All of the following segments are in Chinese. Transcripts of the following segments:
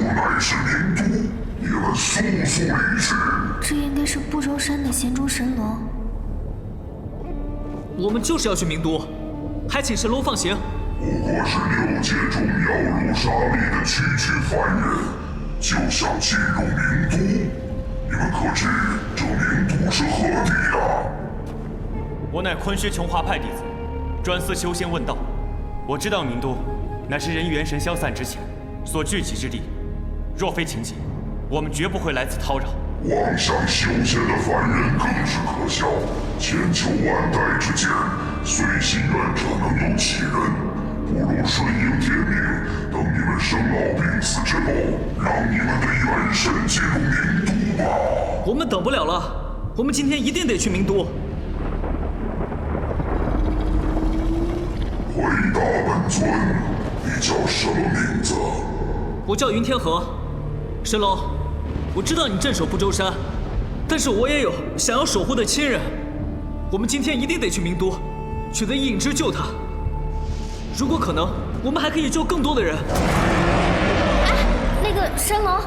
乃是名都，你们速速离去！这应该是不周山的咸猪神龙。我们就是要去名都，还请神龙放行。不过是6界中妖入沙砾的区区凡人，就想进入名都？你们可知这名都是何地呀？我乃昆虚琼华派弟子，专司修仙问道。我知道名都乃是人元神消散之前所聚集之地，若非情急，我们绝不会来此叨扰。妄想修仙的凡人更是可笑，千秋万代之间，随心愿者能有几人？不如顺应天命，等你们生老病死之后，让你们的元神进入名都吧。我们等不了了，我们今天一定得去名都。回答本尊，你叫什么名字？我叫云天河。神龙，我知道你镇守不周山，但是我也有想要守护的亲人。我们今天一定得去名都，取得影之救他。如果可能，我们还可以救更多的人。哎，那个神龙，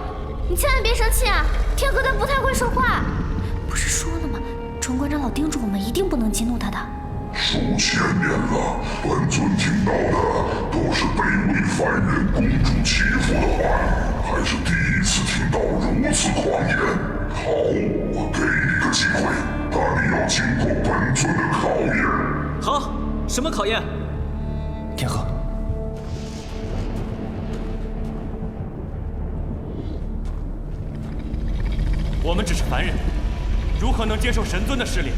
你千万别生气啊！天河他不太会说话，不是说了吗？陈馆长老叮嘱我们一定不能激怒他的。数千年了，本尊听到的都是卑微凡人公主欺负的话语，还是第一次听到如此狂言。好，我给你个机会，但你要经过本尊的考验。好，什么考验？天河，我们只是凡人，如何能接受神尊的试炼？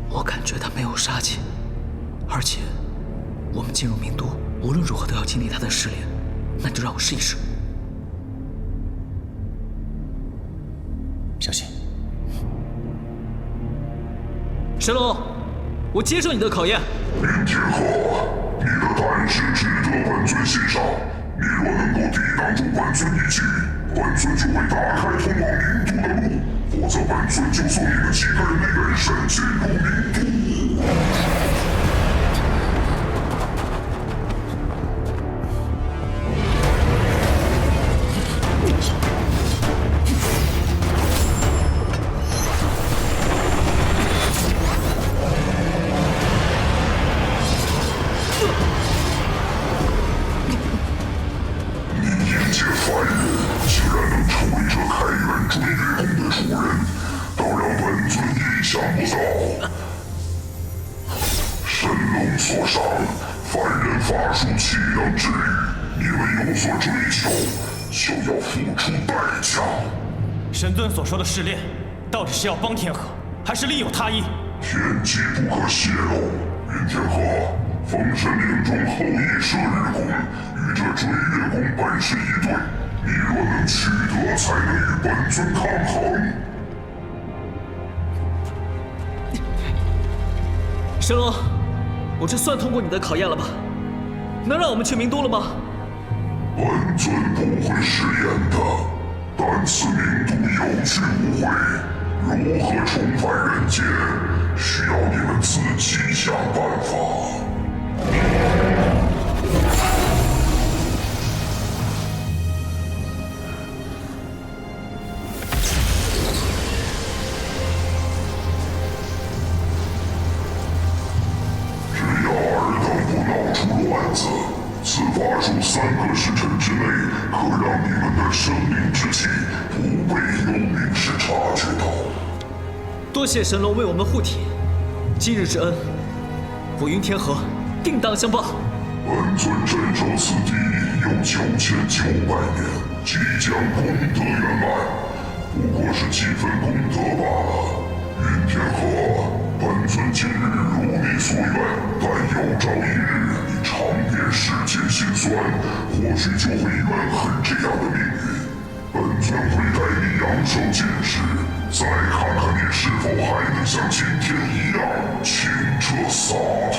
我感觉他没有杀气，而且我们进入名都，无论如何都要经历他的试炼，那就让我试一试。小心！神龙，我接受你的考验。林天河，你的胆识值得本尊欣赏。你若能够抵挡住本尊一击，本尊就会打开通往名都的路，否则本尊就送你们几个人的元神进入名都。所伤，凡人法术岂能治愈？你们有所追求，就要付出代价。神尊所说的试炼，到底是要帮天河，还是另有他意？天机不可泄露。云天河，封神岭中后羿射日功与这追月功本是一对，你若能取得，才能与本尊抗衡。神龙，我这算通过你的考验了吧？能让我们去名都了吗？本尊不会食言的，但此名都有去无回，如何重返人间，需要你们自己想办法。此法术3个时辰之内，可让你们的生灵之气不被幽冥师察觉到。多谢神龙为我们护体，今日之恩，我云天河定当相报。本尊镇守此地有9900年，即将功德圆满，不过是几分功德罢了。云天河，本尊今日如你所愿，但有朝一日你尝遍世间辛酸，或许就会怨恨这样的命运。本尊会带你阳寿尽时，再看看你是否还能像今天一样清澈洒脱。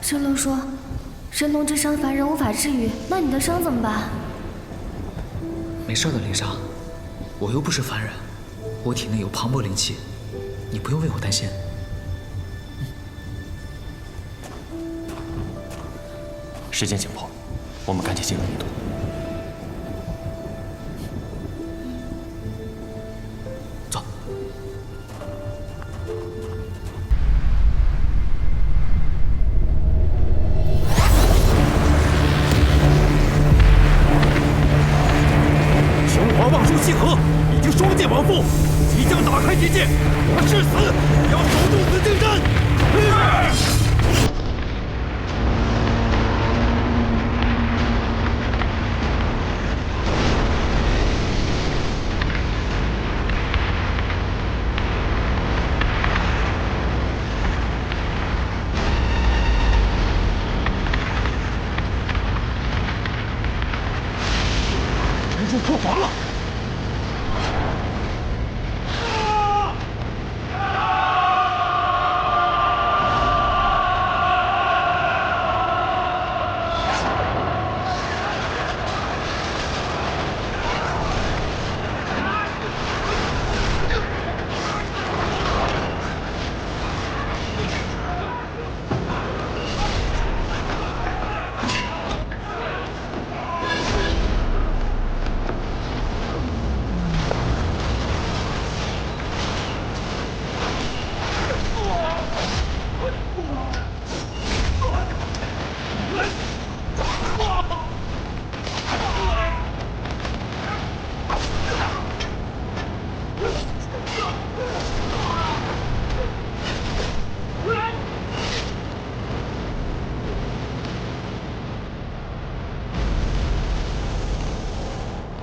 神龙说，神龙之伤凡人无法治愈，那你的伤怎么办？没事的，林莎，我又不是凡人，我体内有磅礴灵气，你不用为我担心。时间紧迫，我们赶紧进入迷都。走。琼华望舒星河已经双剑往复，即将打开结界，我誓死要守住紫禁山。人入破防了！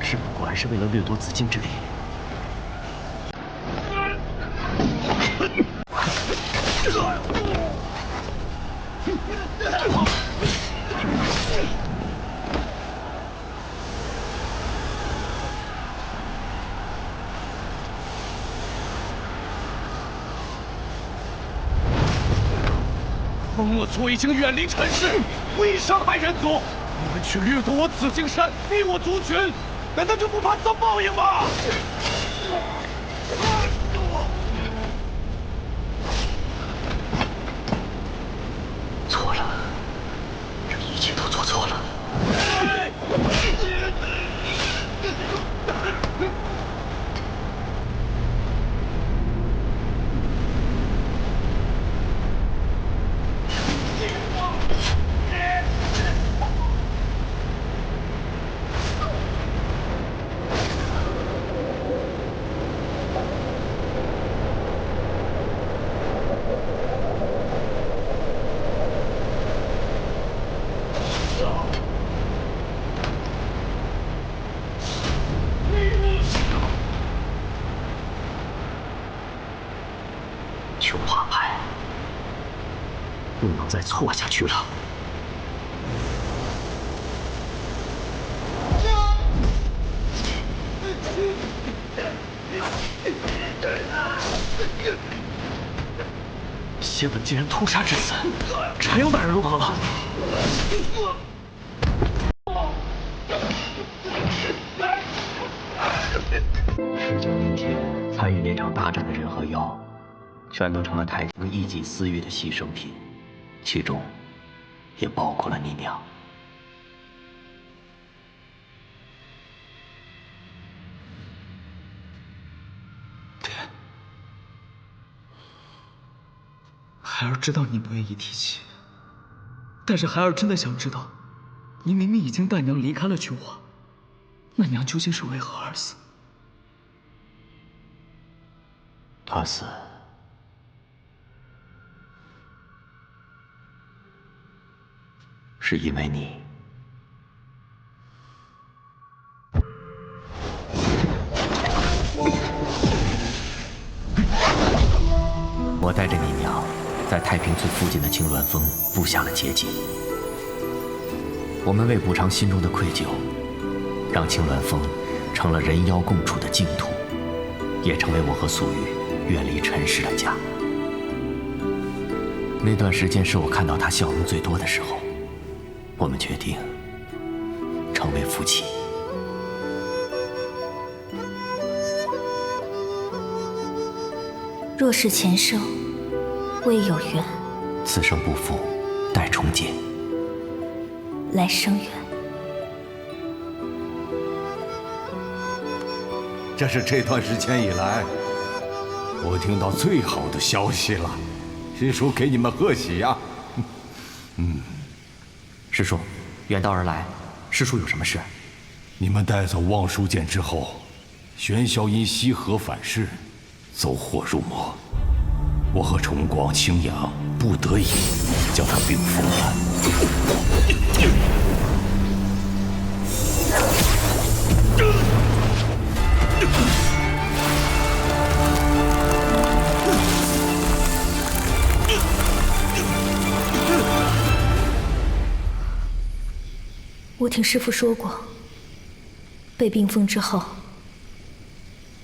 只不过还是为了掠夺紫禁之力。恶族已经远离尘世，未伤害人族，你们却掠夺我紫禁山，灭我族群，难道就不怕遭报应吗？错了，这一切都做错了。琼华派不能再错下去了。谢本竟然屠杀至此，柴阳大人如何了？19年前参与那场大战的人和妖，全都成了太子一己私欲的牺牲品，其中也包括了你娘。爹，孩儿知道你不愿意提起，但是孩儿真的想知道，你明明已经带娘离开了琼华，那娘究竟是为何而死？他死是因为你。我带着你娘在太平村附近的青鸾峰布下了结界。我们为补偿心中的愧疚，让青鸾峰成了人妖共处的净土，也成为我和素玉远离尘世的家。那段时间是我看到他笑容最多的时候，我们决定成为夫妻。若是前生未有缘，此生不负，待重结。来生缘。这是这段时间以来我听到最好的消息了，师叔给你们贺喜呀！师叔，远道而来，师叔有什么事？你们带走望舒剑之后，玄霄因西河反噬，走火入魔。我和崇光、青阳不得已将他冰封了。我听师父说过，被冰封之后，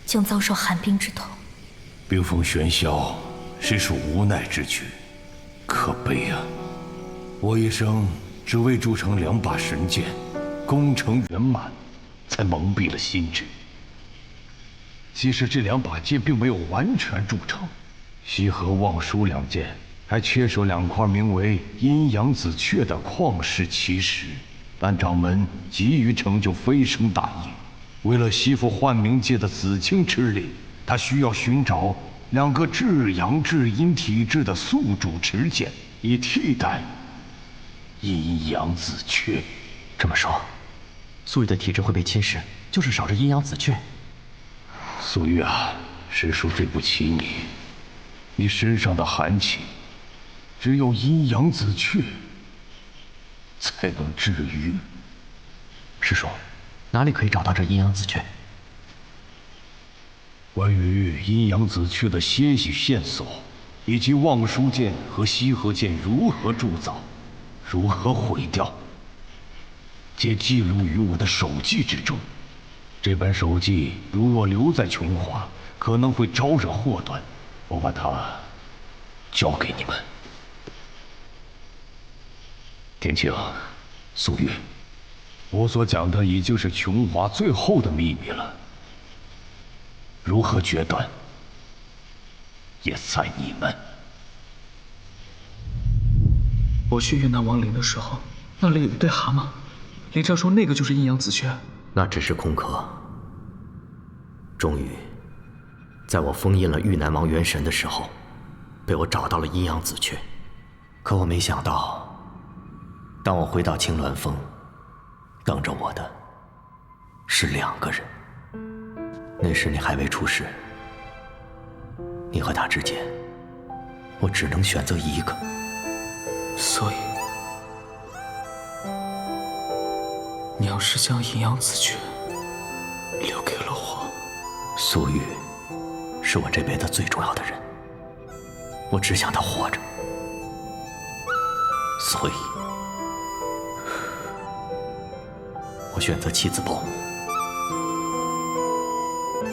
将遭受寒冰之痛。冰封玄霄，实属无奈之举，可悲啊！我一生只为铸成2把神剑，功成圆满，才蒙蔽了心智。其实这2把剑并没有完全铸成，西河望舒2剑还缺少2块名为阴阳子阙的旷世奇石。但掌门急于成就飞升大业，为了吸附幻冥界的紫青之力，他需要寻找2个至阳至阴体质的宿主持剑，以替代阴阳子阙。这么说，素玉的体质会被侵蚀，就是少着阴阳子阙。素玉啊，师叔对不起你，你身上的寒气，只有阴阳子阙才能治愈。师叔，哪里可以找到这阴阳子阙？关于阴阳子阙的些许线索，以及望舒剑和西河剑如何铸造、如何毁掉，皆记录于我的手记之中。这本手记如若留在琼华，可能会招惹祸端。我把它交给你们。天晴，素玉，我所讲的已经是琼华最后的秘密了。如何决断，也在你们。我去云南王陵的时候，那里有一对蛤蟆，林湛说那个就是阴阳子阙。那只是空壳。终于，在我封印了玉南王元神的时候，被我找到了阴阳子阙。可我没想到，当我回到青鸾峰，等着我的是2个人。那时你还未出世，你和他之间，我只能选择一个。所以，你要是将阴阳子阙留给了我。素玉是我这辈子最重要的人，我只想她活着，所以我选择弃子保姆。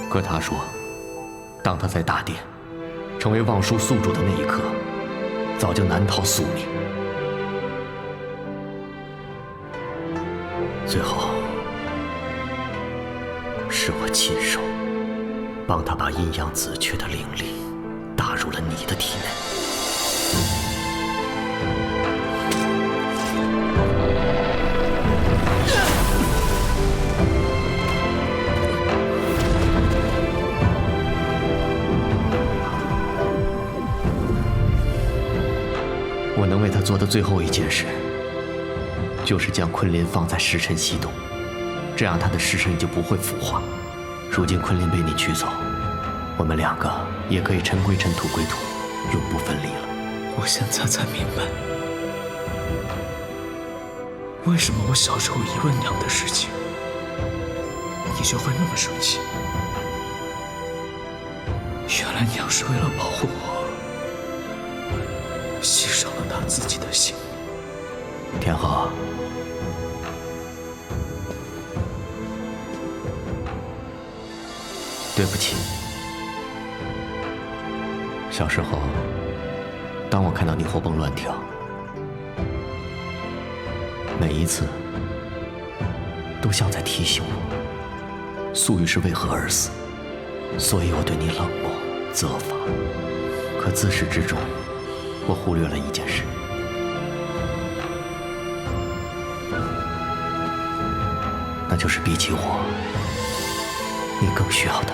可他说，当他在大殿成为望舒宿主的那一刻，早就难逃宿命。最后，是我亲手帮他把阴阳子阙的灵力打入了你的体内。我能为他做的最后一件事，就是将昆仑放在时辰西洞，这样他的时辰就不会腐化。如今昆仑被你取走，我们2个也可以尘归尘，土归土，永不分离了。我现在才明白，为什么我小时候一问娘的事情，你就会那么生气。原来娘是为了保护我，牺牲了她自己的性命。天河，对不起。小时候，当我看到你活蹦乱跳，每一次都像在提醒我，素玉是为何而死，所以我对你冷漠责罚。可自始至终，我忽略了一件事，那就是比起我，你更需要的。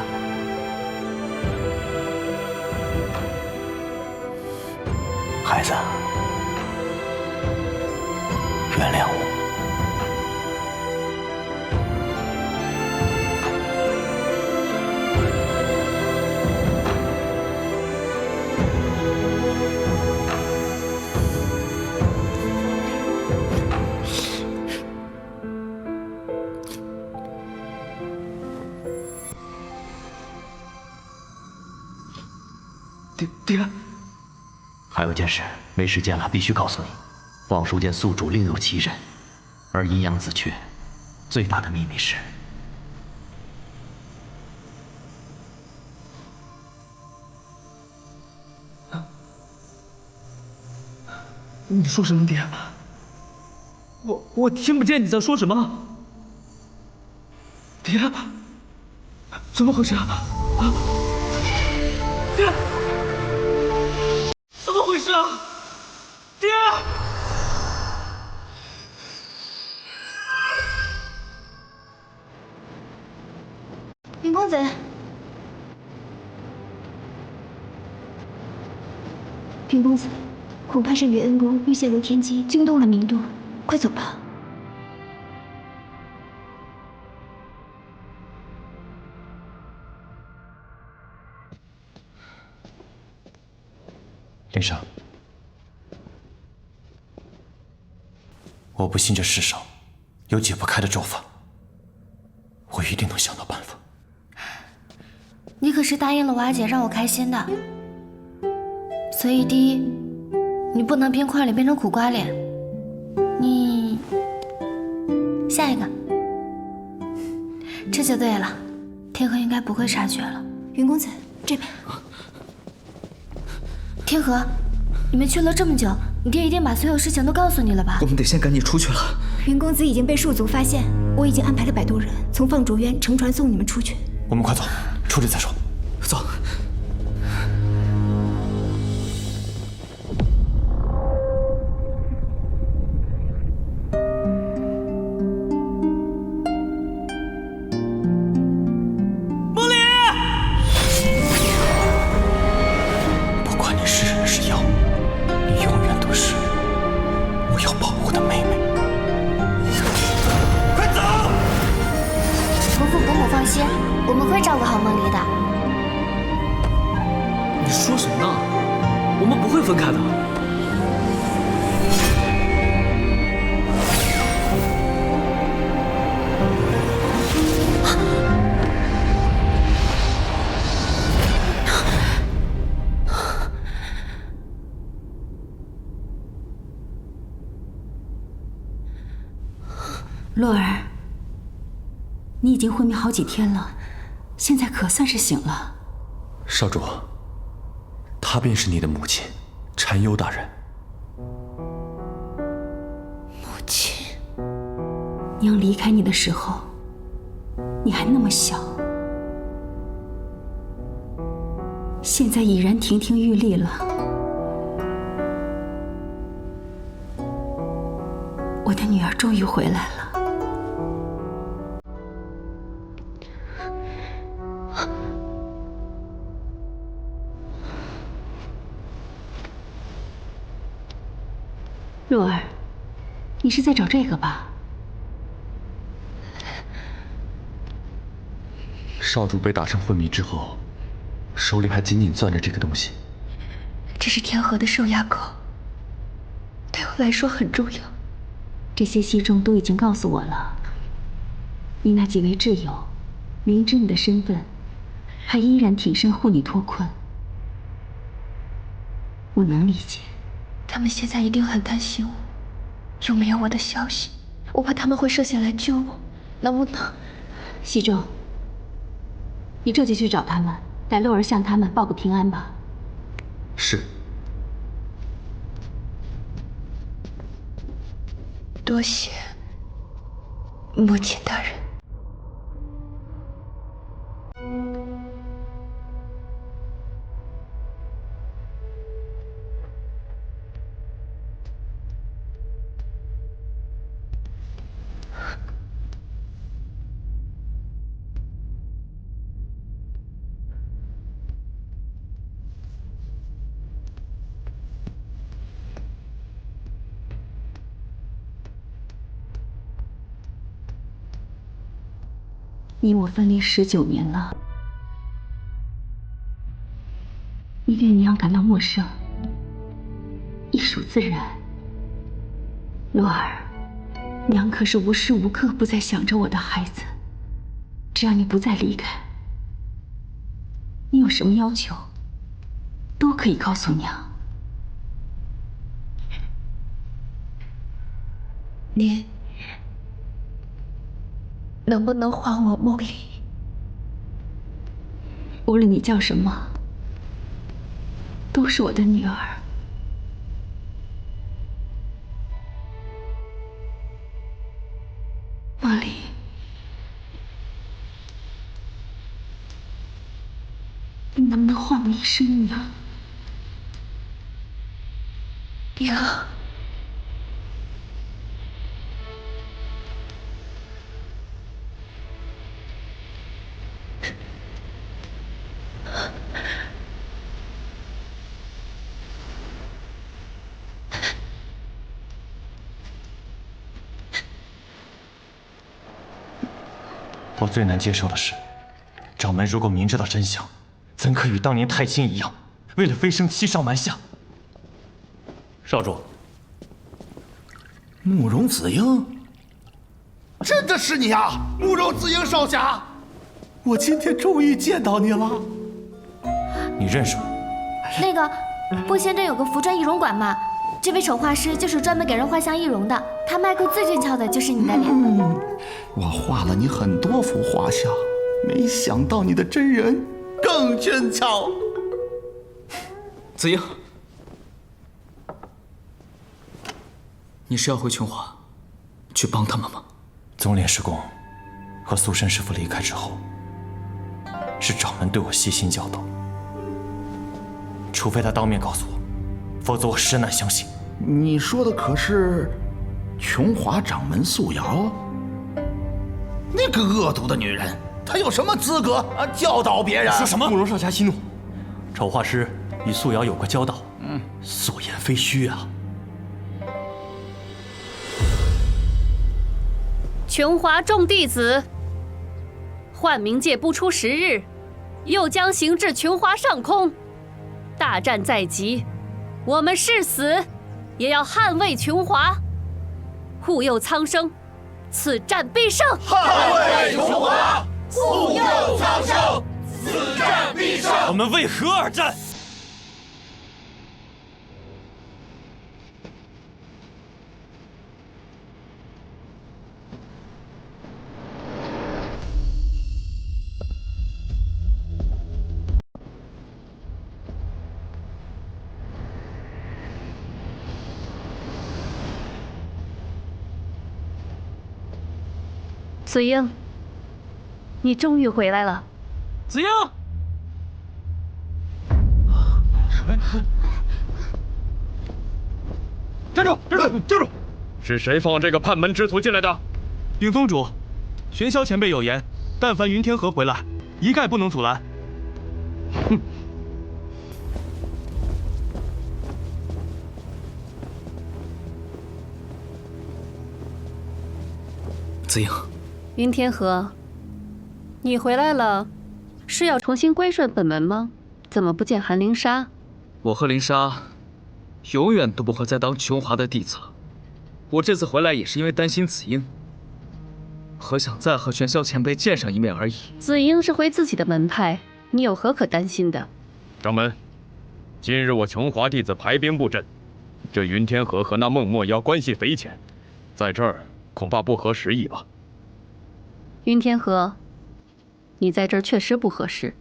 孩子，原谅我。爹，还有件事，没时间了，必须告诉你。望舒间宿主另有其人，而阴阳子雀最大的秘密是，你说什么，爹？我听不见你在说什么。爹，怎么回事啊？爹，怎么回事啊？爹！云公子，云公子，恐怕是宇恩宫又泄露天机，惊动了明都，快走吧。林上，我不信这世上有解不开的咒法，我一定能想到办法。你可是答应了我阿姐让我开心的，所以第一，你不能冰块脸变成苦瓜脸。你下一个，这就对了，天河应该不会察觉了。云公子，这边。天河，你们去了这么久，你爹一定把所有事情都告诉你了吧？我们得先赶紧出去了。云公子已经被戍族发现，我已经安排了摆渡人从放逐渊乘船送你们出去。我们快走，出去再说。走。我们会照顾好梦离的。你说什么呢？我们不会分开的。洛儿，你已经昏迷好几天了。现在可算是醒了，少主，她便是你的母亲，婵幽大人。母亲，娘离开你的时候，你还那么小，现在已然亭亭玉立了。我的女儿终于回来了。洛儿，你是在找这个吧？少主被打成昏迷之后，手里还紧紧攥着这个东西。这是天河的兽牙膏，对我来说很重要。这些西中都已经告诉我了。你那几位挚友，明知你的身份，还依然挺身护你脱困，我能理解。他们现在一定很担心我，有没有我的消息？我怕他们会射线来救我，能不能？西周，你这就去找他们，带洛儿向他们报个平安吧。是。多谢母亲大人。你我分离19年了，你对娘感到陌生，亦属自然。洛儿，娘可是无时无刻不在想着我的孩子。只要你不再离开，你有什么要求，都可以告诉娘。您能不能还我梦里？无论你叫什么，都是我的女儿。茉莉，你能不能唤我一声娘？娘。我最难接受的是，掌门如果明知道真相，怎可与当年太清一样，为了飞升欺上瞒下？少主，慕容子英，真的是你啊，慕容子英少侠！我今天终于见到你了。你认识我？那个，不仙镇有个服装易容馆嘛，这位丑画师就是专门给人画像易容的，他卖过最俊俏的就是你的脸。我画了你很多幅画像，没想到你的真人更俊俏。子英，你是要回琼华去帮他们吗？宗炼师公和苏珊师傅离开之后，是掌门对我悉心教导，除非他当面告诉我，否则我实难相信。你说的可是琼华掌门素瑶？那个恶毒的女人，她有什么资格教导别人？说什么？慕容少侠息怒，丑画师与素瑶有过交道，所言非虚啊。琼华众弟子，幻冥界不出10日，又将行至琼华上空，大战在即，我们誓死也要捍卫琼华，护佑苍生，此战必胜！捍卫琼华，护佑苍生，此战必胜！我们为何而战？子英，你终于回来了。子英，站住！站住！站住！是谁放这个叛门之徒进来的？禀宗主，玄霄前辈有言，但凡云天河回来，一概不能阻拦。哼！子英。云天河，你回来了，是要重新归顺本门吗？怎么不见韩灵莎？我和灵莎永远都不会再当琼华的弟子了。我这次回来也是因为担心子英，和想再和玄霄前辈见上一面而已。子英是回自己的门派，你有何可担心的？掌门，今日我琼华弟子排兵布阵，这云天河和那孟墨妖关系匪浅，在这儿恐怕不合时宜吧。云天河，你在这儿确实不合适。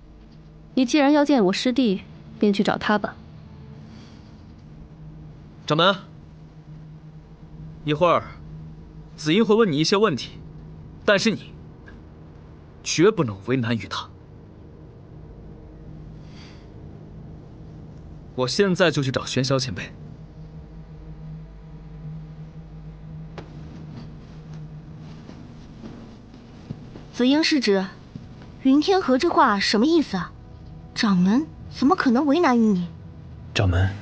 你既然要见我师弟，便去找他吧。掌门，一会儿子英会问你一些问题，但是你绝不能为难于他。我现在就去找玄霄前辈。子英是指，云天河这话什么意思啊？掌门怎么可能为难于你？掌门，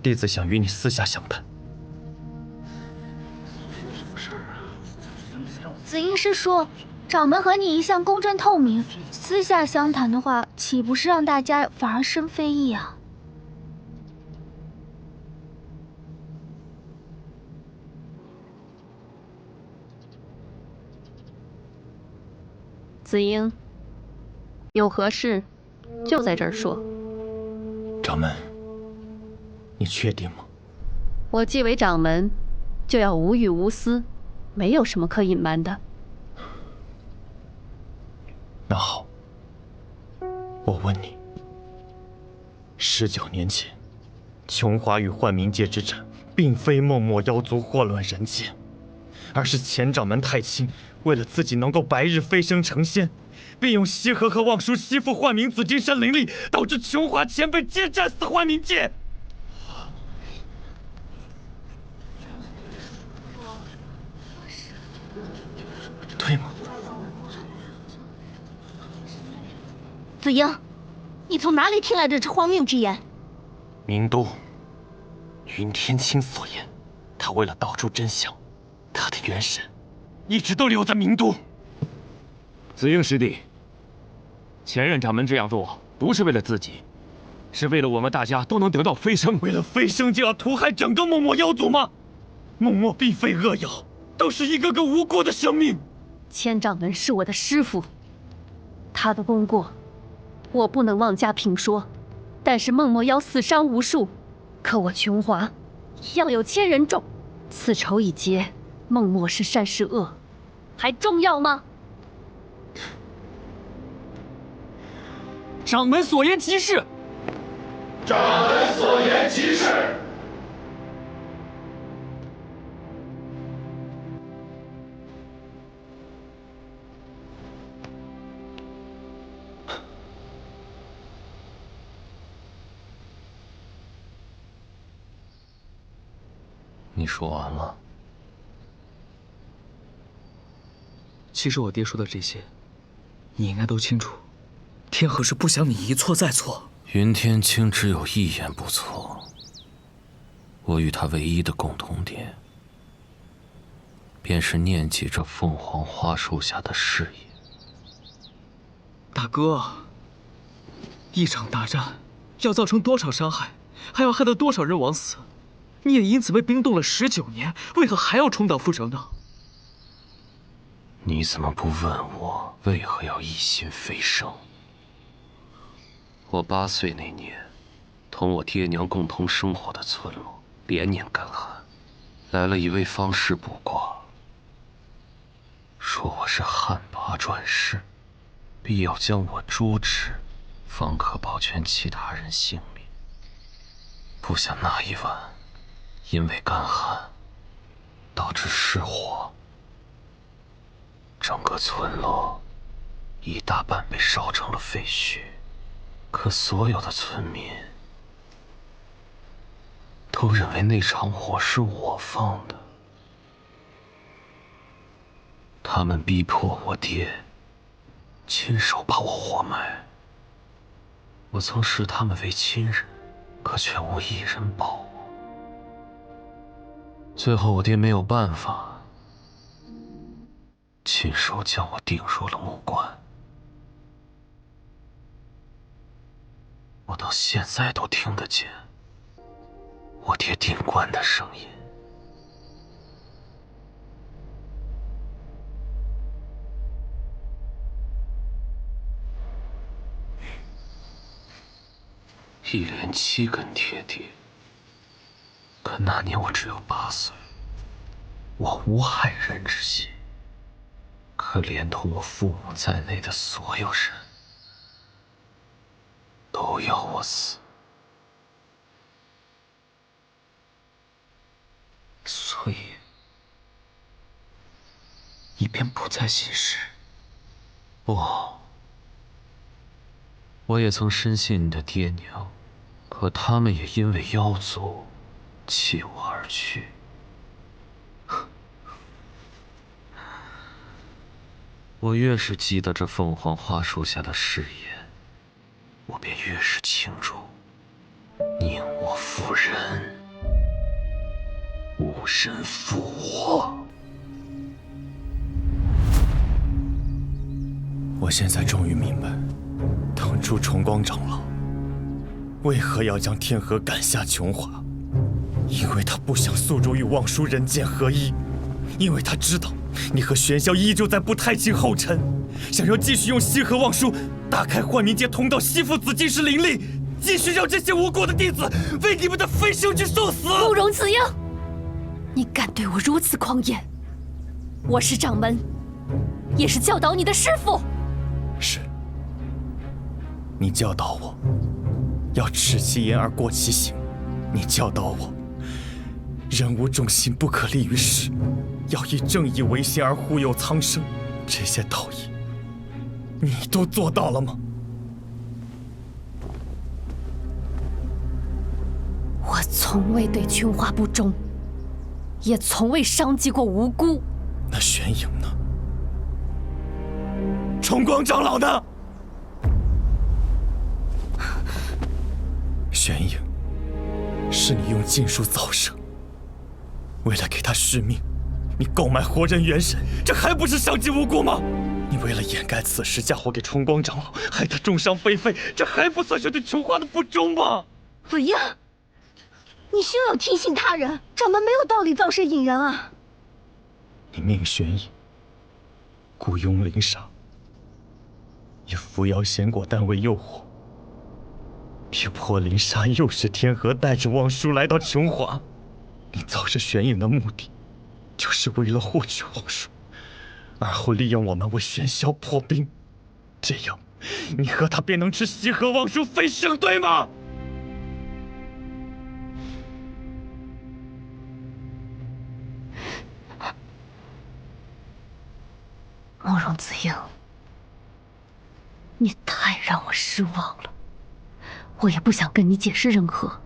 弟子想与你私下详谈。子英是说，掌门和你一向公正透明，私下相谈的话，岂不是让大家反而生非议啊？子英，有何事就在这儿说。掌门，你确定吗？我既为掌门，就要无欲无私，没有什么可隐瞒的。那好，我问你，19年前，琼华与幻冥界之战，并非梦墨妖族祸乱人间，而是前掌门太清为了自己能够白日飞升成仙，便用西河和望舒吸附幻冥紫金山灵力，导致琼华前辈皆战死幻冥界。对吗？子英，你从哪里听来的这荒谬之言？明都，云天清所言，他为了道出真相，他的元神一直都留在明都。子英师弟，前任掌门这样做不是为了自己，是为了我们大家都能得到飞升。为了飞升就要屠害整个梦墨妖族吗？梦墨并非恶妖，都是一个个无辜的生命。千掌门是我的师傅，他的功过我不能妄加评说，但是梦魔妖死伤无数，可我琼华一样有千人众，此仇已结，梦魔是善是恶，还重要吗？掌门所言极是。掌门所言极是。你说完了？其实我爹说的这些，你应该都清楚。天河是不想你一错再错。云天清只有一言不错，我与他唯一的共同点，便是念及这凤凰花树下的事业。大哥，一场大战要造成多少伤害，还要害得多少人枉死？你也因此被冰冻了19年，为何还要重蹈覆辙呢？你怎么不问我为何要一心飞升？我8岁那年，同我爹娘共同生活的村落连年干旱，来了一位方士卜卦，说我是旱魃转世，必要将我诛之，方可保全其他人性命。不想那一晚，因为干旱导致失火，整个村落一大半被烧成了废墟。可所有的村民都认为那场火是我放的，他们逼迫我爹亲手把我活埋。我曾视他们为亲人，可却无一人保我。最后我爹没有办法，亲手将我钉入了木棺。我到现在都听得见我爹钉棺的声音。一连7根铁钉，可那年我只有8岁，我无害人之心，可连同我父母在内的所有人都要我死，所以你便不再信誓。我也曾深信你的爹娘，可他们也因为妖族弃我而去。我越是记得这凤凰花树下的誓言，我便越是清楚，宁我负人，无人负我。我现在终于明白，当初重光长老为何要将天河赶下琼华，因为他不想宿主与望舒人间合一，因为他知道你和玄霄依旧在步太清后尘，想要继续用西河望舒打开幻冥界通道，吸附紫金石灵力，继续让这些无辜的弟子为你们的飞升去受死。慕容子英，你敢对我如此狂言？我是掌门，也是教导你的师父。是，你教导我要持其言而过其行，你教导我人无忠心不可立于世，要以正义为先而护佑苍生，这些道义你都做到了吗？我从未对琼华不忠，也从未伤及过无辜。那玄影呢？重光长老呢？玄影，是你用禁术造摄，为了给他续命，你购买活人元神，这还不是伤及无辜吗？你为了掩盖此事嫁祸给重光长老，害他重伤飞飞，这还不算是对琼华的不忠吗？子英，你休要听信他人，掌门没有道理造势引人啊！你命玄影雇佣灵煞，以扶摇仙果丹为诱惑，逼迫灵煞诱使天河带着望舒来到琼华。你造势玄影的目的，就是为了获取望舒，而后利用我们为玄霄破冰，这样你和他便能吃西河望舒飞升，对吗？慕容子英，你太让我失望了。我也不想跟你解释任何，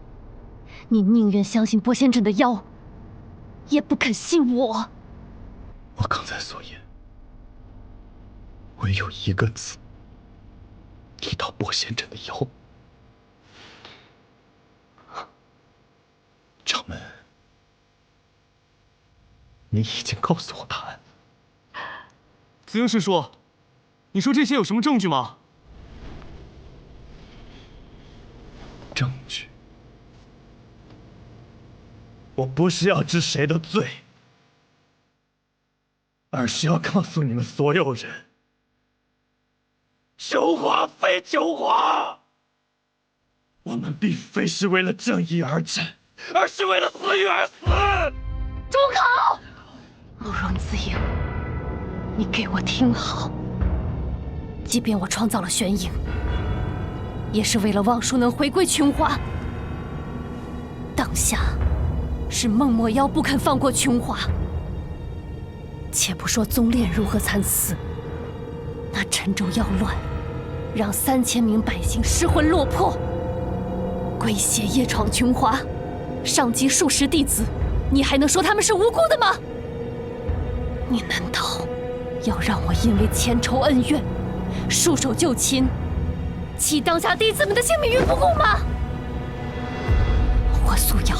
你宁愿相信拨仙阵的妖，也不肯信我。我刚才所言，唯有一个字，提到拨仙阵的妖。掌门，你已经告诉我答案。子英师叔，你说这些有什么证据吗？证据？我不是要治谁的罪，而是要告诉你们所有人，琼华非琼华，我们并非是为了正义而战，而是为了死与而死。住口！慕容子英，你给我听好，即便我创造了玄影，也是为了望舒能回归琼华。当下是孟墨妖不肯放过琼华，且不说宗炼如何参差，那陈州妖乱，让3000名百姓失魂落魄，龟邪夜闯琼华，伤及数十弟子，你还能说他们是无辜的吗？你难道要让我因为千仇恩怨，束手就擒，弃当下弟子们的性命于不顾吗？我素瑶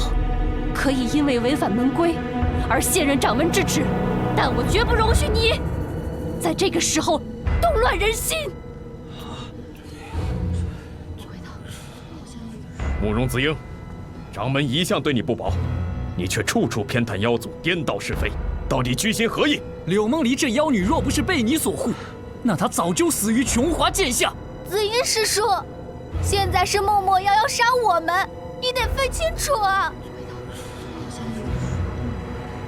可以因为违反门规而卸任掌门之职，但我绝不容许你在这个时候动乱人心。慕容子英，掌门一向对你不薄，你却处处偏袒妖族，颠倒是非，到底居心何意？柳梦离这妖女若不是被你所护，那她早就死于琼华剑下。子英师叔，现在是孟墨妖要杀我们，你得分清楚啊！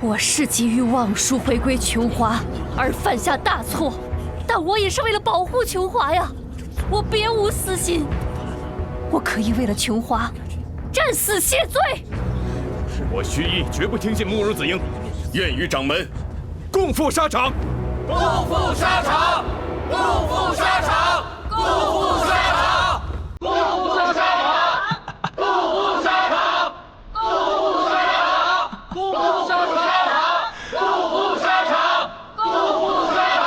我是急于望舒回归琼华而犯下大错，但我也是为了保护琼华呀，我别无私心。我可以为了琼华战死谢罪。我须臾绝不听信慕容子英，愿与掌门共赴沙场。共赴沙场，共赴沙场，共赴沙场，共赴沙场，共赴沙场，共赴沙场，共赴沙场，共赴沙场，共赴沙场。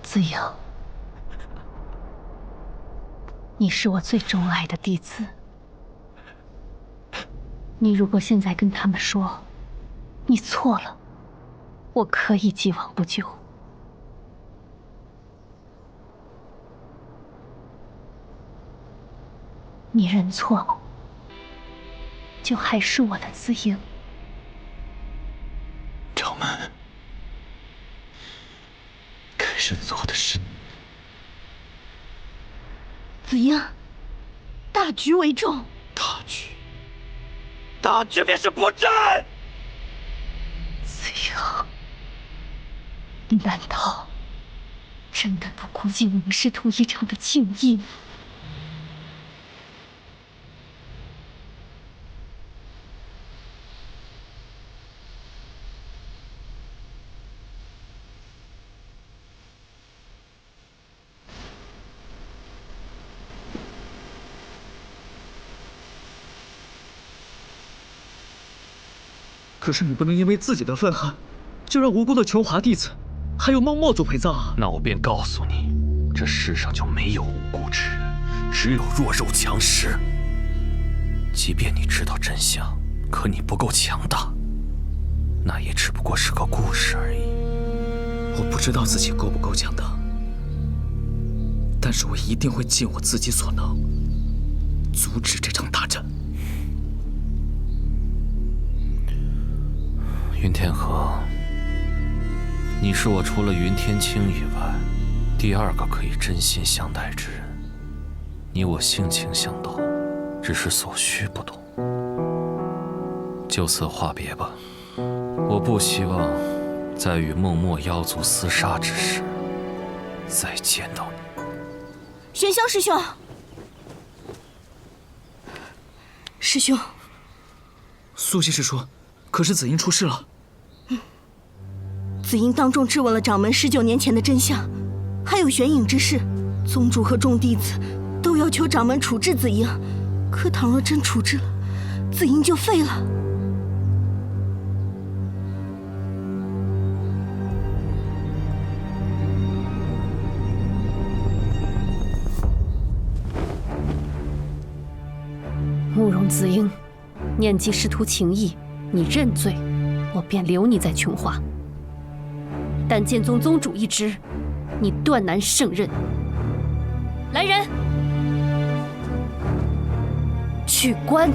子英，你是我最钟爱的弟子，你如果现在跟他们说你错了，我可以既往不咎。你认错，就还是我的子英。掌门，该认错的是你。子英，大局为重。大局便是不战。子英，难道真的不顾敬我们师徒一场的情谊吗？可是你不能因为自己的愤恨，就让无辜的琼华弟子，还有孟墨做陪葬啊！那我便告诉你，这世上就没有无辜之人，只有弱肉强食。即便你知道真相，可你不够强大，那也只不过是个故事而已。我不知道自己够不够强大，但是我一定会尽我自己所能，阻止这场大战。云天河，你是我除了云天青以外，第二个可以真心相待之人。你我性情相投，只是所需不同。就此话别吧，我不希望在与孟墨妖族厮杀之时再见到你。玄霄师兄，师兄，苏西师说，可是子英出事了。子英当众质问了掌门19年前的真相，还有玄影之事，宗主和众弟子都要求掌门处置子英。可倘若真处置了，子英就废了。慕容子英，念及师徒情谊，你认罪，我便留你在琼华。但剑宗宗主一职，你断难胜任。来人，去关。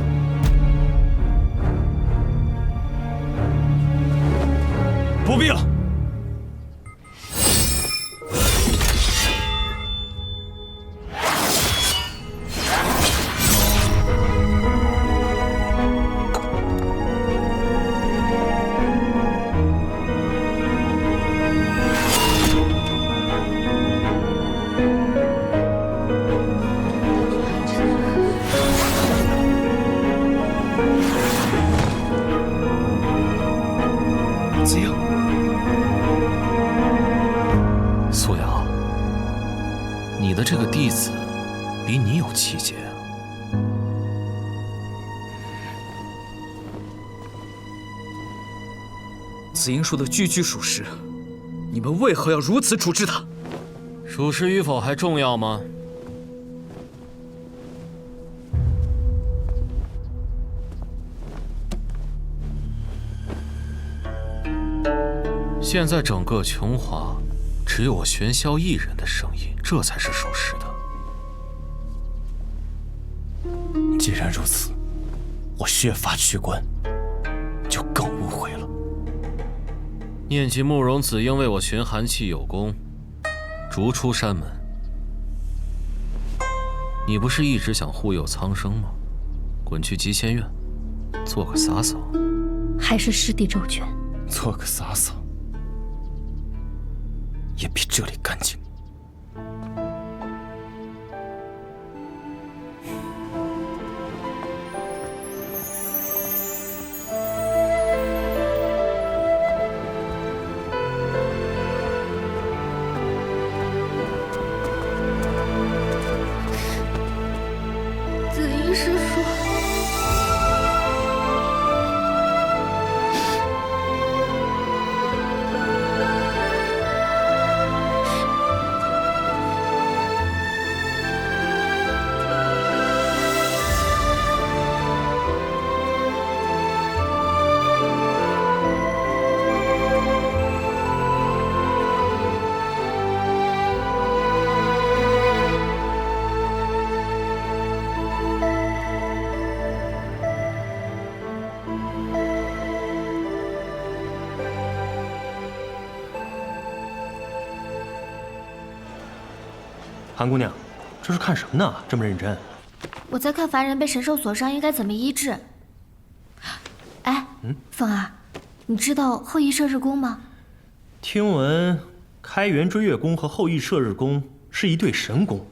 不必了。子英，苏瑶，你的这个弟子比你有气节啊。子英说的句句属实，你们为何要如此处置他？属实与否还重要吗？现在整个琼华，只有我玄霄一人的声音，这才是属实的。既然如此，我削发去关，就更无悔了。念及慕容子英为我寻寒气有功，逐出山门，你不是一直想护佑苍生吗？滚去极仙院，做个洒扫。还是师弟周全。做个洒扫，也比这里干净。子英师叔，韩姑娘，这是看什么呢？这么认真？我在看凡人被神兽所伤应该怎么医治。哎，凤儿，你知道后羿射日功吗？听闻开元追月功和后羿射日功是一对神功，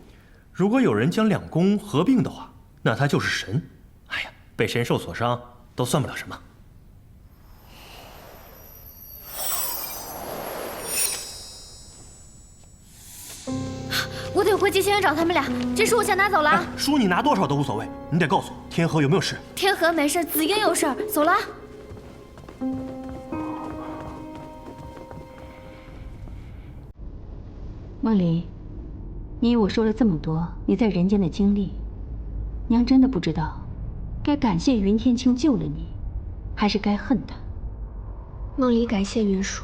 如果有人将两功合并的话，那他就是神。哎呀，被神兽所伤都算不了什么。我得回集仙园找他们俩，这书我先拿走了。书你拿多少都无所谓，你得告诉我天河有没有事。天河没事，紫英有事，走了。梦离，你与我说了这么多你在人间的经历，娘真的不知道该感谢云天青救了你，还是该恨他。梦离感谢云舒，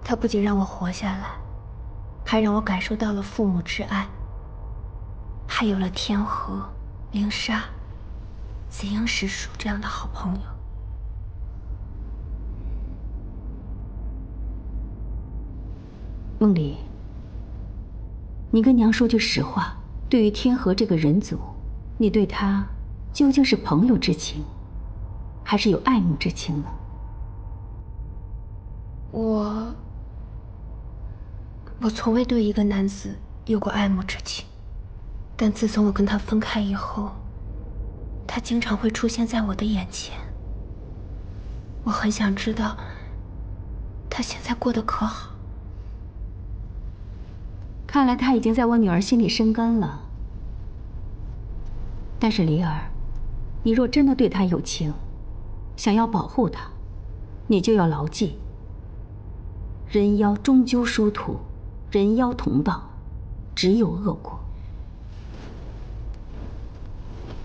他不仅让我活下来，还让我感受到了父母之爱，还有了天河、灵莎、紫英师叔这样的好朋友。梦离，你跟娘说句实话，对于天河这个人族，你对他究竟是朋友之情，还是有爱慕之情呢？我从未对一个男子有过爱慕之情，但自从我跟他分开以后，他经常会出现在我的眼前。我很想知道他现在过得可好。看来他已经在我女儿心里生根了。但是离儿，你若真的对他有情，想要保护他，你就要牢记，人妖终究殊途，人妖同道，只有恶果。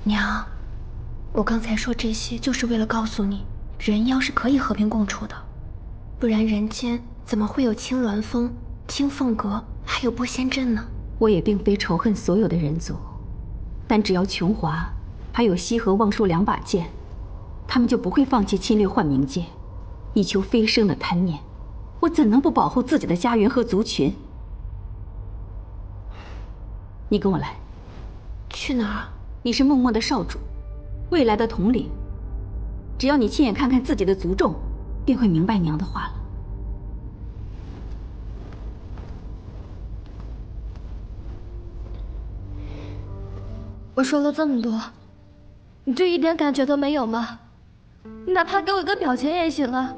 娘，我刚才说这些就是为了告诉你，人妖是可以和平共处的，不然人间怎么会有青鸾峰、青凤阁，还有波仙阵呢？我也并非仇恨所有的人族，但只要琼华还有西河、望舒两把剑，他们就不会放弃侵略幻冥界，以求飞升的贪念。我怎能不保护自己的家园和族群？你跟我来。去哪儿？你是孟墨的少主，未来的统领。只要你亲眼看看自己的族众，便会明白娘的话了。我说了这么多，你就一点感觉都没有吗？你哪怕给我一个表情也行啊。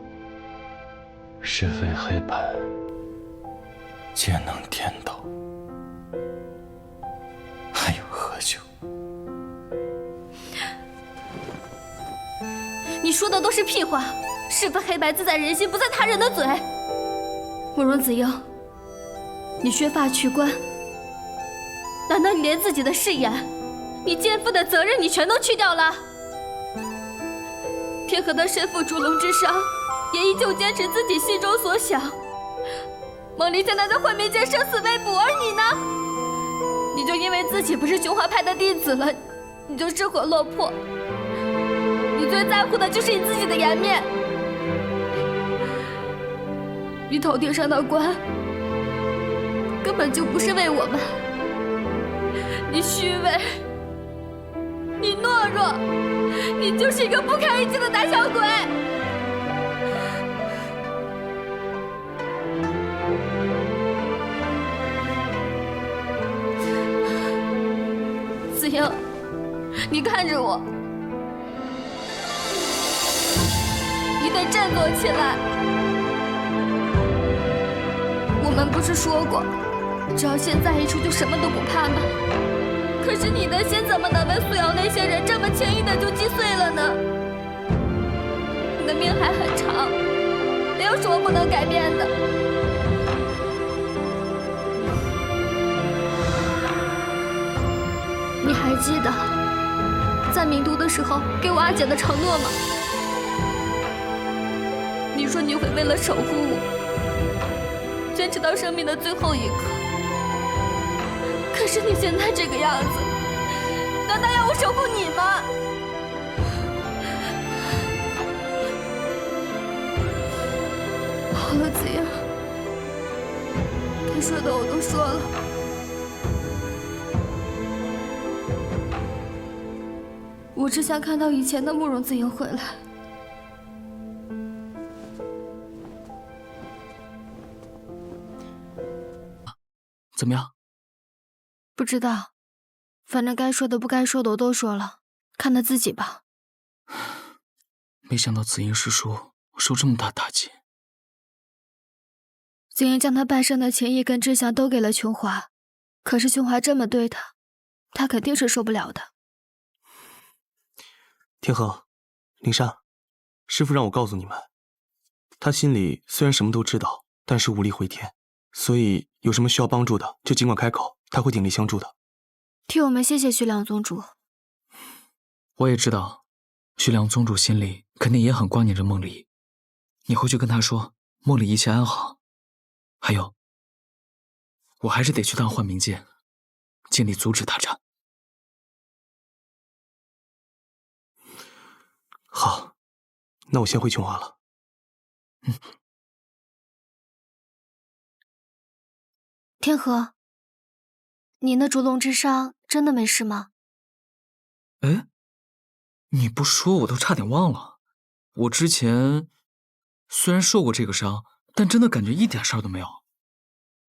是非黑白，皆能颠倒，还有何求？你说的都是屁话，是非黑白自在人心，不在他人的嘴。慕容子英，你削发去冠，难道你连自己的誓言，你肩负的责任你全都去掉了？天河的身负烛龙之伤，也依旧坚持自己心中所想。梦离现在在幻冥界生死未卜，而你呢？你就因为自己不是琼华派的弟子了，你就失魂落魄。你最在乎的就是你自己的颜面。你头顶上的冠，根本就不是为我们。你虚伪，你懦弱，你就是一个不堪一击的胆小鬼。子英，你看着我，你得振作起来。我们不是说过，只要心在一处就什么都不怕吗？可是你的心怎么能被素瑶那些人这么轻易的就击碎了呢？你的命还很长，没有什么不能改变的。你还记得在名都的时候给我阿姐的承诺吗？你说你会为了守护我，坚持到生命的最后一刻。可是你现在这个样子，难道要我守护你吗？好了，子英，该说的我都说了，我只想看到以前的慕容子英回来。怎么样？不知道，反正该说的不该说的我都说了，看他自己吧。没想到紫英师叔受这么大打击。紫英将他半生的情谊跟志向都给了琼华，可是琼华这么对他，他肯定是受不了的。天河，灵珊，师父让我告诉你们，他心里虽然什么都知道，但是无力回天，所以有什么需要帮助的就尽管开口，他会鼎力相助的。替我们谢谢徐良宗主。我也知道，徐良宗主心里肯定也很挂念着梦离，你回去跟他说梦里一切安好。还有，我还是得去趟幻冥界，尽力阻止大战。好，那我先回琼华了。天河，你那烛龙之伤真的没事吗？哎，你不说我都差点忘了。我之前虽然受过这个伤，但真的感觉一点事儿都没有。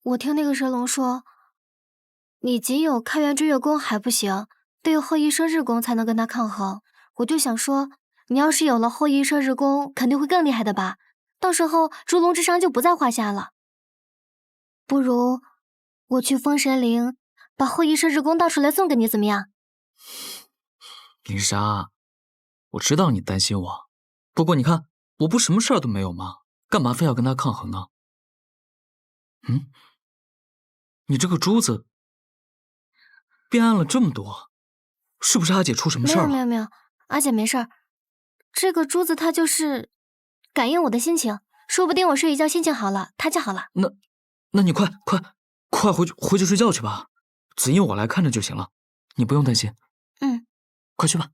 我听那个神龙说，你仅有开元追月功还不行，得有后羿射日功才能跟他抗衡。我就想说，你要是有了后羿射日功，肯定会更厉害的吧？到时候烛龙之伤就不在话下了。不如我去封神陵，把后羿射日功倒出来送给你，怎么样？灵莎，我知道你担心我，不过你看，我不什么事儿都没有吗？干嘛非要跟他抗衡呢？你这个珠子变暗了这么多，是不是阿姐出什么事儿了？没有，阿姐没事儿。这个珠子它就是感应我的心情，说不定我睡一觉心情好了，它就好了。那你快回去睡觉去吧，紫英我来看着就行了，你不用担心。快去吧。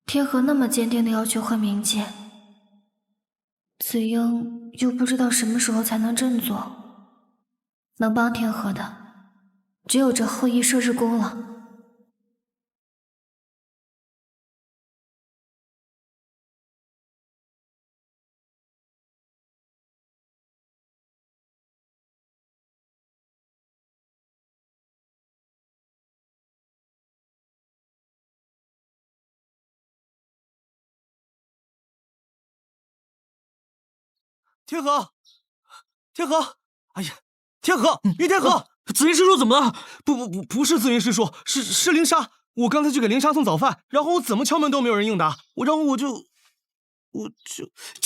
天河那么坚定的要求幻冥界，紫英又不知道什么时候才能振作，能帮天河的只有这后羿射日功了。天河，哎呀，天河，于天河，紫云师叔怎么了？不是紫云师叔，是灵莎。我刚才去给灵莎送早饭，然后我怎么敲门都没有人应答，然后我就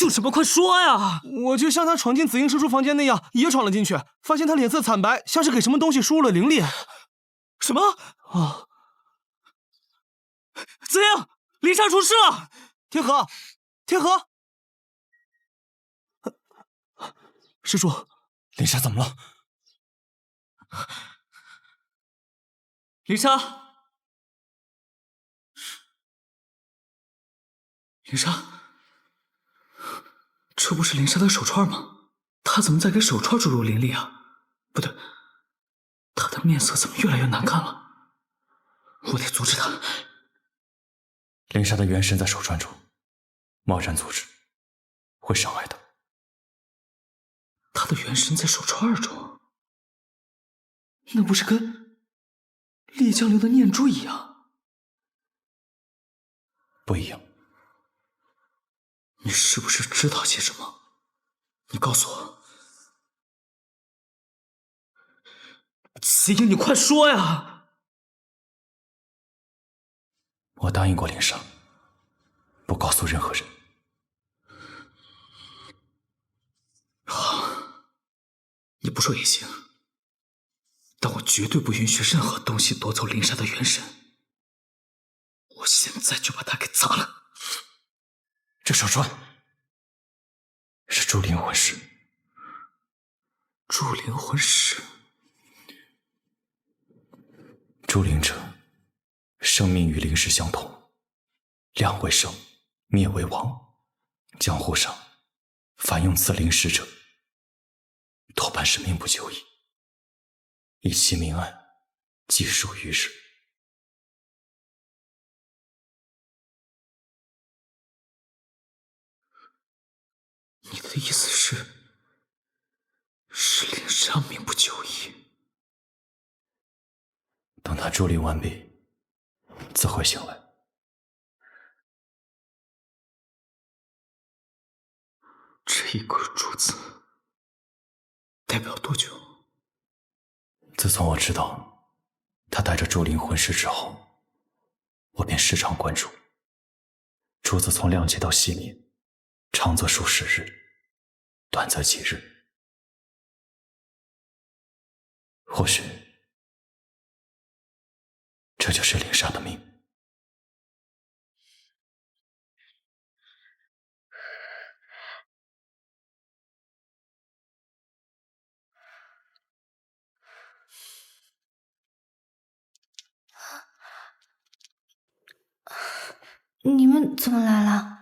什么？快说呀！我就像他闯进紫英师叔房间那样，也闯了进去，发现他脸色惨白，像是给什么东西输入了灵力。什么？紫英，灵莎出事了！天河，师叔，灵莎怎么了？灵莎，这不是灵莎的手串吗？她怎么在给手串注入灵力啊？不对，她的面色怎么越来越难看了？我得阻止她。灵莎的元神在手串中，贸然阻止会伤害她。他的元神在手串中，那不是跟烈江流的念珠一样？不一样。你是不是知道些什么？你告诉我。紫英，你快说呀！我答应过灵莎，不告诉任何人。好，你不说也行，但我绝对不允许任何东西夺走灵莎的元神。我现在就把它给砸了。这手串是助灵魂石。助灵魂石。助灵者，生命与灵石相同，亮为生，灭为亡。江湖上凡用此灵石者，多半是命不久矣。以其明暗，即属于世。你的意思是灵上命不久矣？等他助灵完毕，自会醒来。这一颗珠子代表多久？自从我知道他带着助灵魂石之后，我便时常关注。珠子从亮起到熄灭，长则数十日，短则几日。或许这就是灵煞的命。你们怎么来了？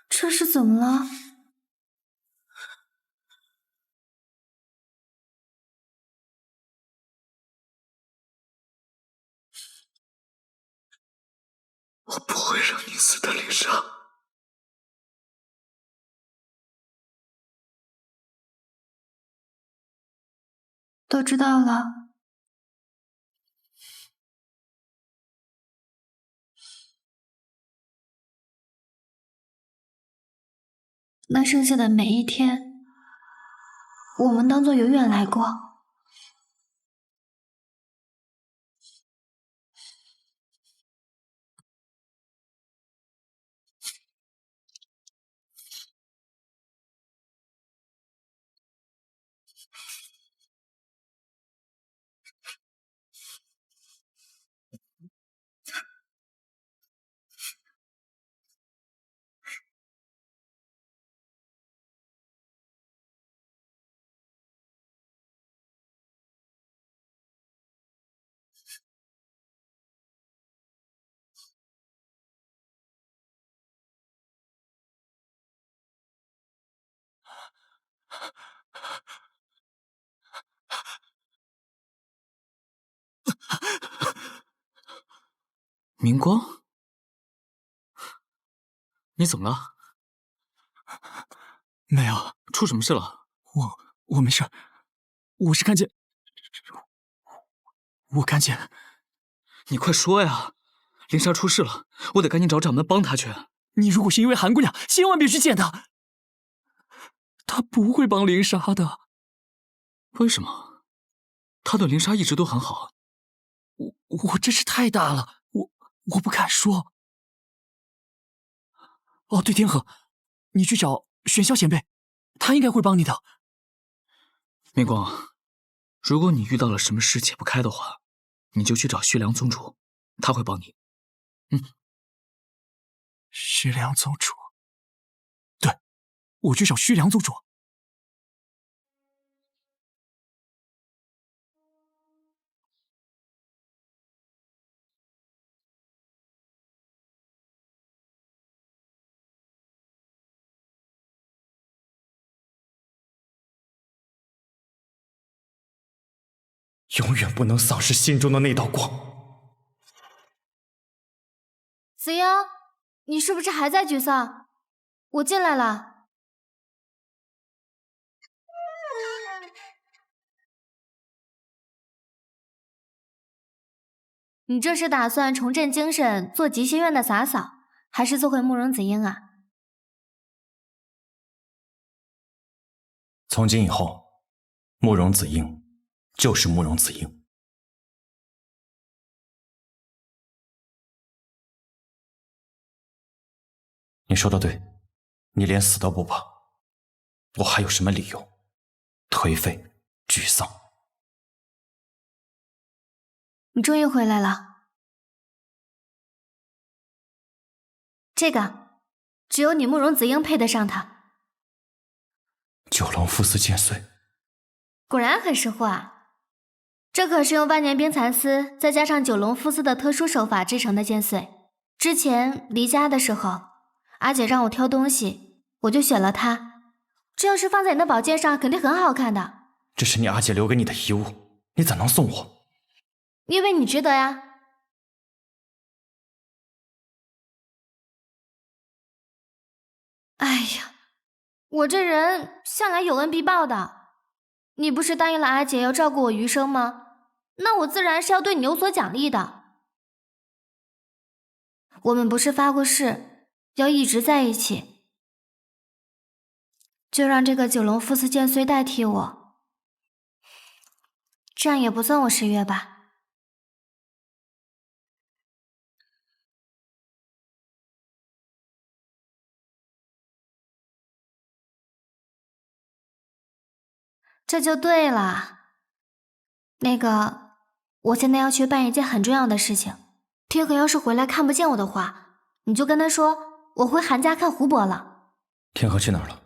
这是怎么了？我不会让你死的，灵莎。都知道了。那剩下的每一天，我们当作永远来过。明光，你怎么了？没有，出什么事了？我没事，我是看见，我看见。你快说呀！灵莎出事了，我得赶紧找掌门帮她去。你如果是因为韩姑娘，千万别去见她，她不会帮灵莎的。为什么？她对灵莎一直都很好。我这事太大了，我不敢说。哦，对，天河，你去找玄霄前辈，他应该会帮你的。明光，如果你遇到了什么事解不开的话，你就去找虚良宗主，他会帮你。虚良宗主，对，我去找虚良宗主。永远不能丧失心中的那道光。子英，你是不是还在沮丧？我进来了。你这是打算重振精神，做极仙院的洒扫，还是做回慕容子英啊？从今以后，慕容子英就是慕容子英。你说的对，你连死都不怕，我还有什么理由？颓废沮丧。你终于回来了。这个，只有你慕容子英配得上他。九龙菔丝剑髓，果然很识货啊！这可是用万年冰蚕丝再加上九龙菔丝的特殊手法制成的剑髓。之前离家的时候，阿姐让我挑东西，我就选了它。这要是放在你的宝剑上，肯定很好看的。这是你阿姐留给你的遗物，你怎能送我？因为你值得呀。哎呀，我这人向来有恩必报的。你不是答应了阿姐要照顾我余生吗？那我自然是要对你有所奖励的。我们不是发过誓要一直在一起，就让这个九龙菔丝剑髓代替我，这样也不算我失约吧。这就对了。那个，我现在要去办一件很重要的事情。天河要是回来看不见我的话，你就跟他说我回韩家看胡伯了。天河去哪儿了？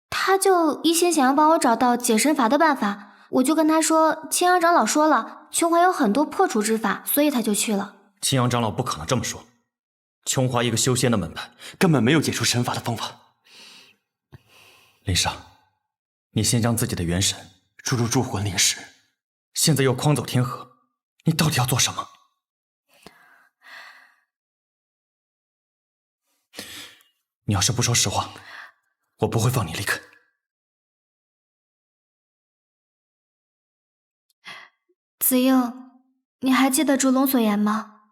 他就一心想要帮我找到解身法的办法，我就跟他说青阳长老说了，琼华有很多破除之法，所以他就去了。青阳长老不可能这么说。琼华一个修仙的门派，根本没有解除神法的方法。林莎，你先将自己的元神注入铸魂灵石，现在又诓走天河，你到底要做什么？你要是不说实话，我不会放你离开。子英，你还记得烛龙所言吗？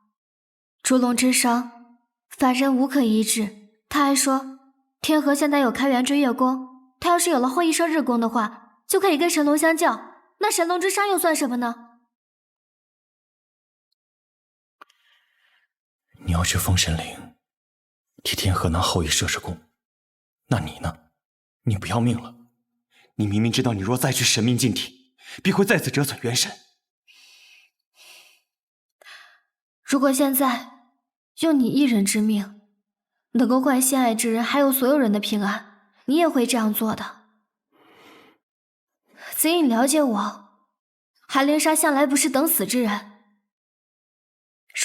烛龙之伤，凡人无可医治。他还说，天河现在有开元追月功，他要是有了后羿射日功的话，就可以跟神龙相较。那神龙之伤又算什么呢？你要去封神岭，替天河拿后羿射日功，那你呢？你不要命了？你明明知道，你若再去神明禁体，必会再次折损元神。如果现在用你一人之命，能够换心爱之人还有所有人的平安，你也会这样做的。子英，你了解我，韩灵莎向来不是等死之人。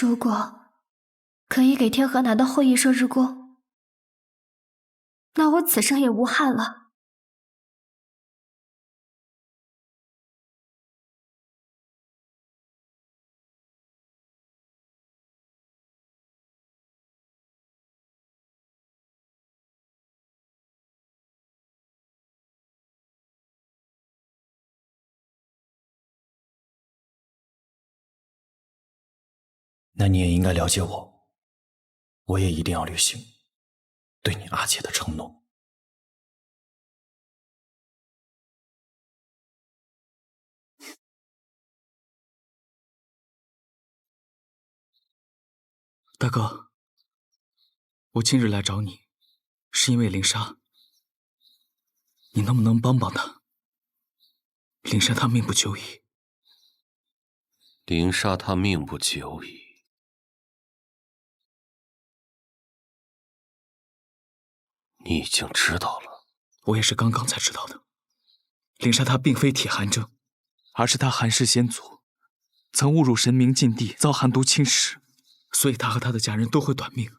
如果可以给天河拿到后羿射日功，那我此生也无憾了。那你也应该了解我，我也一定要履行对你阿姐的承诺。大哥，我今日来找你，是因为灵莎，你能不能帮帮她？灵莎她命不久矣。灵莎她命不久矣。你已经知道了？我也是刚刚才知道的。灵莎她并非铁寒症，而是她寒氏先祖曾误入神明禁地，遭寒毒侵蚀，所以她和她的家人都会短命。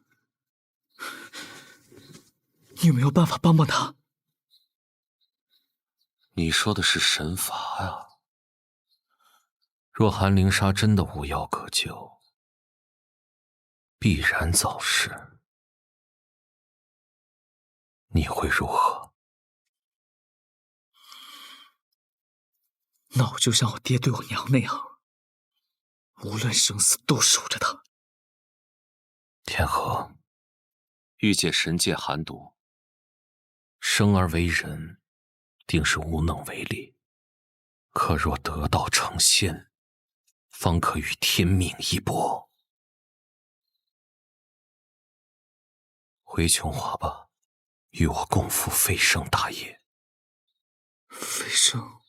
你有没有办法帮帮她？你说的是神法呀？若寒灵莎真的无药可救，必然早逝。你会如何？那我就像我爹对我娘那样，无论生死都守着她。天河，欲解神界寒毒，生而为人，定是无能为力。可若得道成仙，方可与天命一搏。回琼华吧，与我共赴飞升大业。飞升，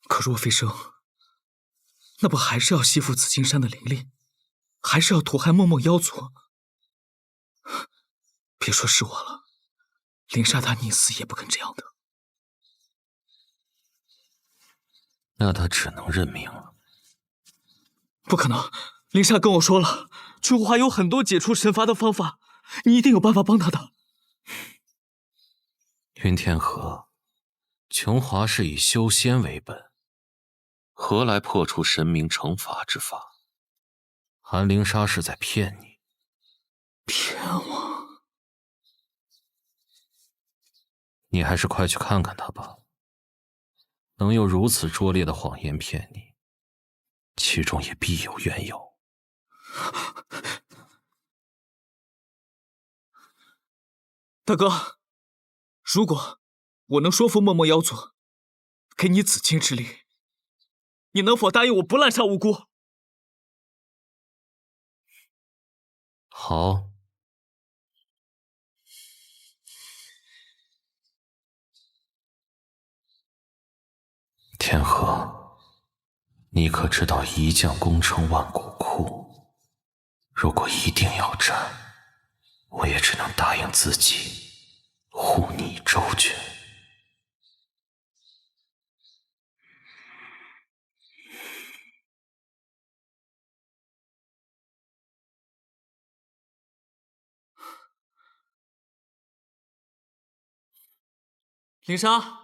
可若飞升，那不还是要吸附紫金山的灵力，还是要屠害梦梦妖族？别说是我了，灵沙他宁死也不肯这样的。那他只能认命了。不可能，灵沙跟我说了，琼华有很多解除神罚的方法，你一定有办法帮他的。云天河，琼华是以修仙为本，何来破除神明惩罚之法？韩灵沙是在骗你。骗我？你还是快去看看他吧。能有如此拙劣的谎言骗你，其中也必有缘由。大哥，如果我能说服梦梦妖族，给你紫金之力，你能否答应我不滥杀无辜？好。天河，你可知道一将功成万骨枯？如果一定要战，我也只能答应自己，护你周全。灵沙。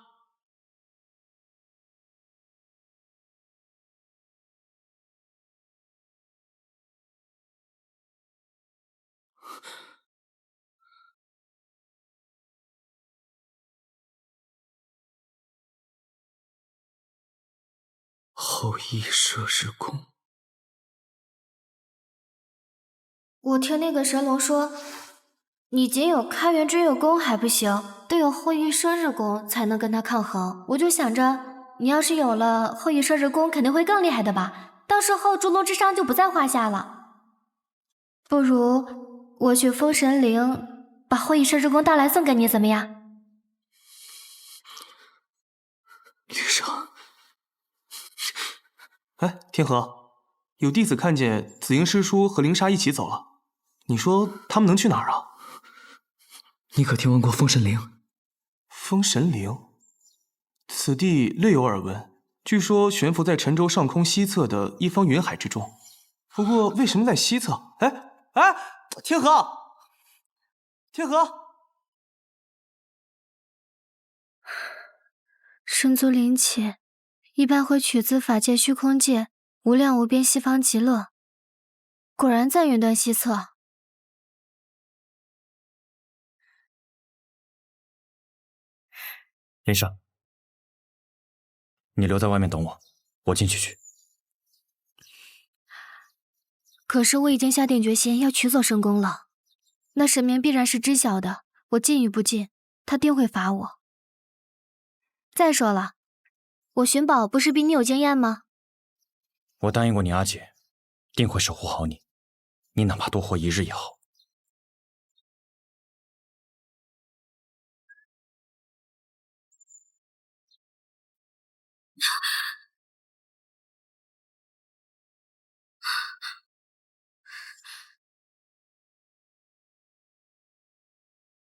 后羿射日弓。我听那个神龙说，你仅有开元追月功还不行，得有后羿射日弓才能跟他抗衡。我就想着，你要是有了后羿射日弓，肯定会更厉害的吧？到时候逐龙之伤就不在话下了。不如我去封神陵，把后羿射日弓带来送给你，怎么样？灵沙。哎，天河，有弟子看见紫英师叔和灵沙一起走了，你说他们能去哪儿啊？你可听闻过封神陵？封神陵，此地略有耳闻，据说悬浮在沉舟上空西侧的一方云海之中。不过为什么在西侧？哎，天河，天河，身足灵气。一般会取自法界虚空界无量无边西方极乐，果然在云端西侧。林莎，你留在外面等我，我进去去。可是我已经下定决心要取走神弓了，那神明必然是知晓的，我进与不进，他定会罚我。再说了，我寻宝不是比你有经验吗？我答应过你阿姐，定会守护好你，你哪怕多活一日也好。